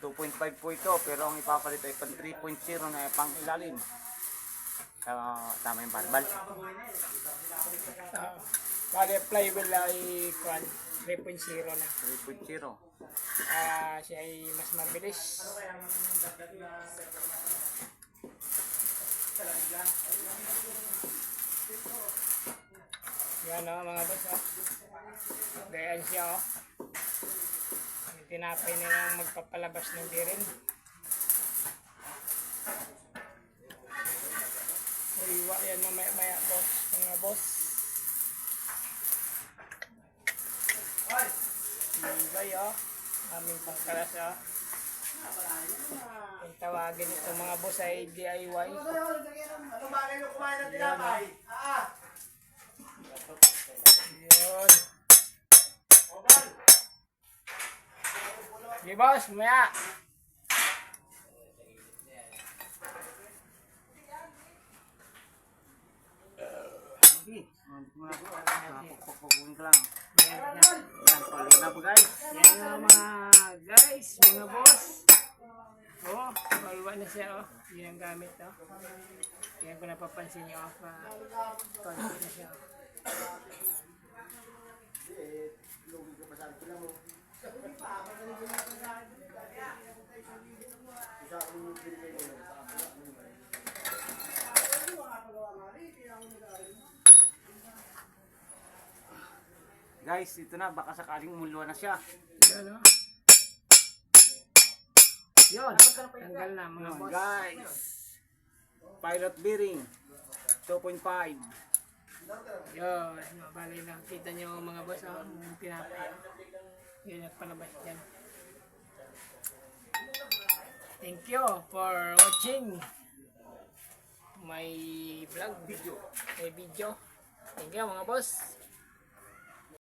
2.5 po ito, pero ang ipapalit ay pang 3.0 na pang ilalim. Tama yung barbal. Bali, flywheel ay 3.0 na. 3.0. Siya ay mas mabilis. Yan o mga boss o. Gayaan siya o. Yung tinapay nilang magpapalabas ng birin. Iwa yan mamaya maya boss. Mga boss. Ibay o. Aming pangkalas o. Yung tawagin ito mga boss ay DIY. Yan o. Yun. Sige boss, maya. Pagpapuin ka lang. Yan, pali na po guys. Yan na mga guys, mga boss. Oh, baluwa na siya oh. Yan ang gamit oh. Yan ko napapansin niyo oh. Konti na siya oh. Guys, ito na, baka sakaling mulwa na siya. Yan oh. Yun, tanggal na mga boss. Guys, pilot bearing 2.5. Yun, bali lang. Kita nyo mga boss oh. Yung tinapay oh. Yun, nagpalabas dyan. Thank you for watching my vlog. My video. Thank you mga boss.